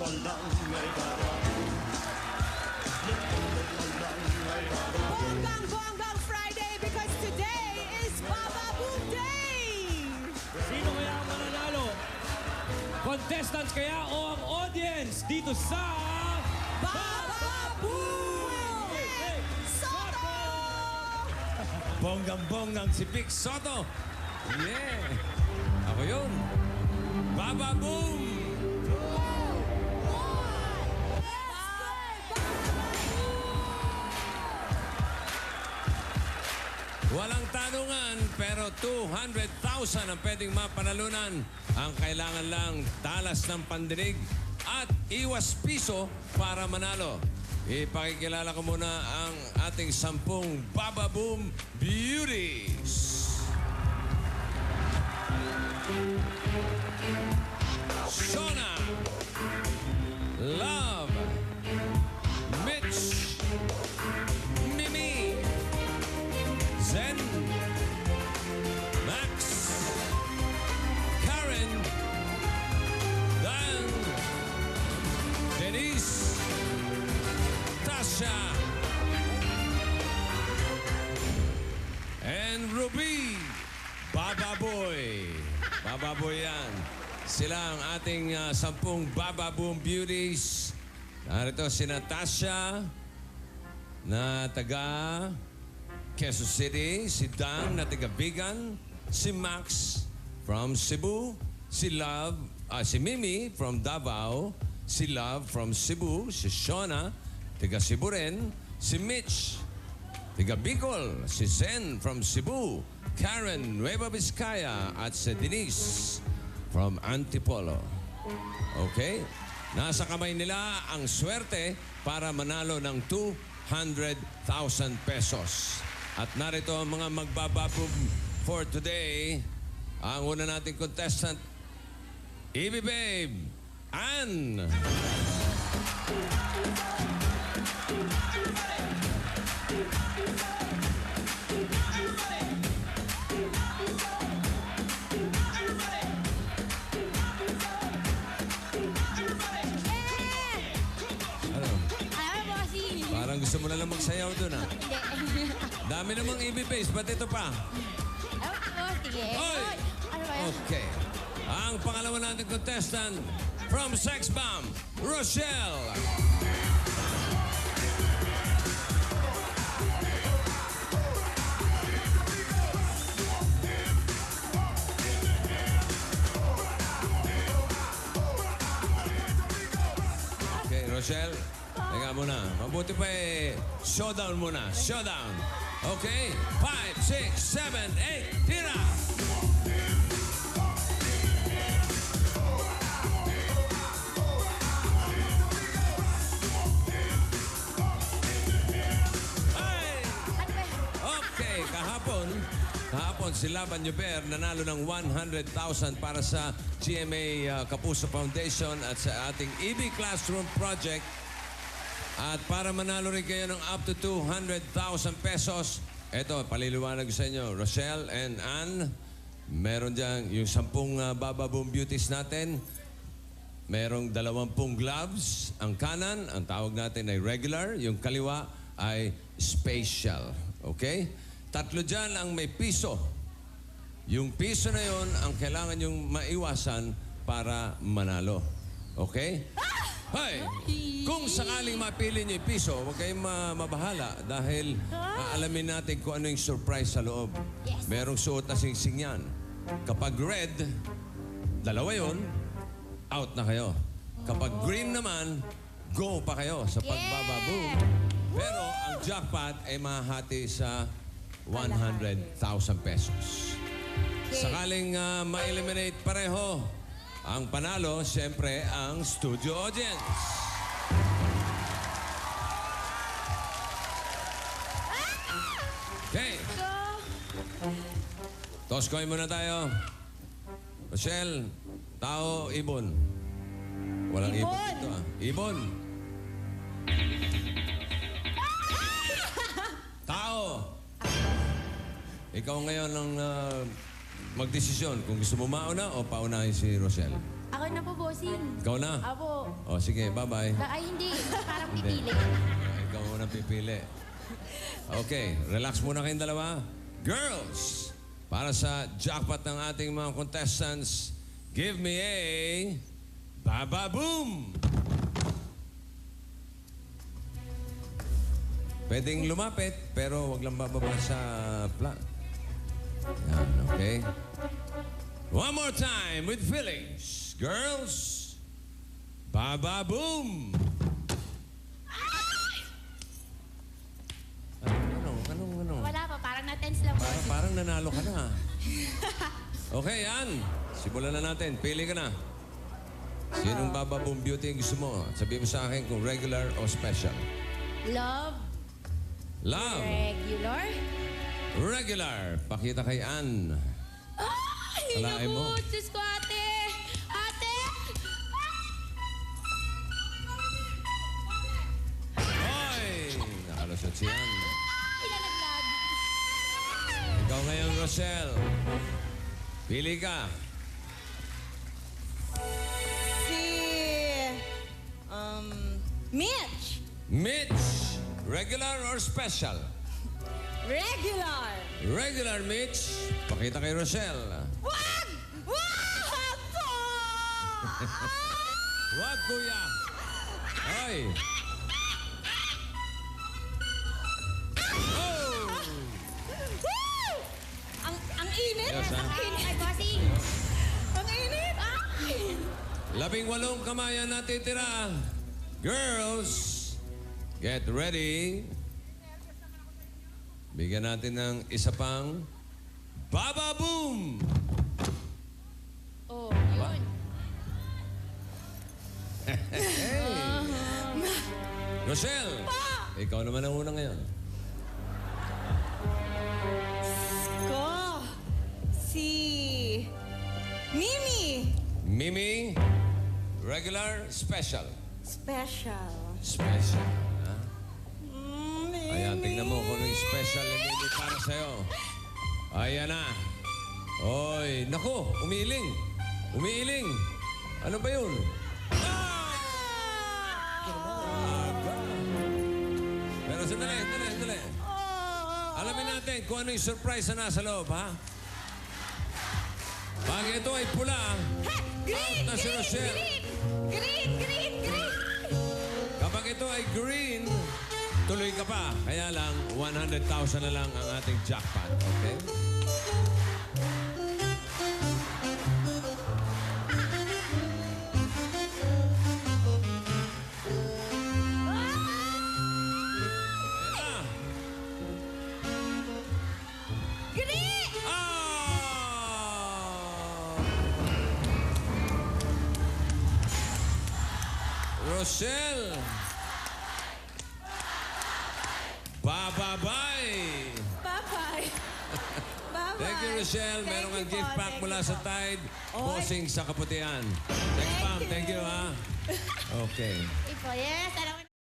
Bonggang Friday because today is Baba Boom Day! Sino kaya ang mananalo? Contestants kaya o ang audience dito sa... Baba Boom! Soto! Bonggang-bonggang si Vic Soto. Yeah. Ako yun. Baba Boom! Walang tanungan, pero 200,000 ang pwedeng mapanalunan. Ang kailangan lang, talas ng pandinig at iwas piso para manalo. Ipakikilala ko muna ang ating 10 Baba Boom Beauties. Shona, Love, Mitch, Mimi, Zen, Max, Karen, Dan, Denise, Tasha, and Ruby. Baba Boy. Baba Boy yan. Sila ang ating 10 Baba Boom Beauties. Narito si Natasha na taga Quezon City, si Dan na taga Bigan, si Max from Cebu, si Love, si Mimi from Davao, si Love from Cebu, si Shona, taga Cebu rin, si Mitch, taga Bicol, si Zen from Cebu, Karen, Nueva Vizcaya, at si Denise from Antipolo. Okay? Nasa kamay nila ang swerte para manalo ng 200,000 pesos. At narito ang mga magbababog for today. Ang una nating contestant, Evie Babe, Ann. Parang gusto mo na lang magsayaw doon, ha? Hindi. Dami namang Evie Babe, ba't ito pa? Sige. Oy! Ano ba yan? Okay. Ang pangalawa nating contestant from Sex Bomb, Rochelle. Okay, Rochelle. Teka muna. Mabuti pa showdown muna. Showdown. Okay. 5, 6, 7, 8. Tira! Ay! Okay, kahapon si Laban Yuber nanalo ng 100,000 para sa GMA Kapuso Foundation at sa ating EB Classroom Project. At para manalo rin kayo ng up to 200,000 pesos, eto, paliliwanag ko sa inyo, Rochelle and Ann, meron dyan yung 10 Baba Boom Beauties natin. Merong 20 gloves. Ang kanan, ang tawag natin ay regular. Yung kaliwa ay special. Okay? 3 dyan ang may piso. Yung piso na yon ang kailangan yung maiwasan para manalo. Okay? Hoy! Kung sakaling mapili niyo yung piso, huwag kayong mabahala dahil aalamin natin kung ano yung surprise sa loob. Yes. Merong suot na singsing yan. Kapag red, 2 yon, out na kayo. Kapag green naman, go pa kayo sa pagbababoom. Pero ang jackpot ay mahati sa 100,000 pesos. Sakaling ma-eliminate pareho, ang panalo, siyempre, ang studio audience. Okay. Toss coin muna tayo. Rochelle, tao, ibon. Walang ibon dito, ah. Ibon. Tao. Ikaw ngayon ang magdesisyon kung gusto mo mauna o paunahin si Rochelle. Ako na po, bossing. Ikaw na? Apo. O, sige, bye-bye. Ay, hindi. Parang pipili. Ikaw muna pipili. Okay, relax muna kayong dalawa. Girls, para sa jackpot ng ating mga contestants, give me a Baba Boom! Pwedeng lumapit, pero wag lang bababa sa flat. Yan, okay? One more time with feelings. Girls, Baba Boom! Ano? Wala pa, parang na-tense lang po. Parang nanalo ka na. Okay, yan. Simulan na natin. Pili ka na. Sinong Baba Boom Beauty ang gusto mo? Sabihin mo sa akin kung regular o special. Love, Love. regular. Regular. Pakita kay Ann. Ay, Alain naku, mo. Diyos ko, ate. Ate! Hoy! Nakalusot si Ann. Ay, nalaglag. Ikaw ngayon, Rochelle. Pili ka. Si... Mitch. Mitch. Regular or special? Regular. Regular, Mitch. Pakita kay Rochelle. Wag! Wag to! Wag, kuya. Hoy! Oh! Woo! Ang init. Yes, ha? Ang init. Ay, bossing. Ang init. Ay! 18 kamay ang natitira. Girls, get ready. Bigyan natin ng isa pang Baba Boom! Oh, yun. Rochelle, ikaw naman ang una ngayon. Ko. Si... Mimi. Mimi, regular, special. Special. Special. Ha? Mimi. Ayan, tingnan mo kung ano yung special na Mimi para sa'yo. Ayan na. Oy, nako, umiiling. Umiiling. Ano ba yun? Ah! Pero sandali. Alamin natin kung ano yung surprise na nasa loob, ha? Pag ito ay pula, Green! out na si Green! Rochelle. Green! Green! Green! Kapag ito ay green, tuloy ka pa. Kaya lang, 100,000 na lang ang ating jackpot. Okay? Ayan na. Green! Ah! Rochelle! Bababay! Bye-bye. Bye-bye. Thank you, Rochelle. Thank Meron kang you po, gift pack thank mula you sa po. Tide. Oy. Bossing sa Kaputian. Thanks, ma'am. Thank you, ha? Okay. Ipo, yes. Alam mo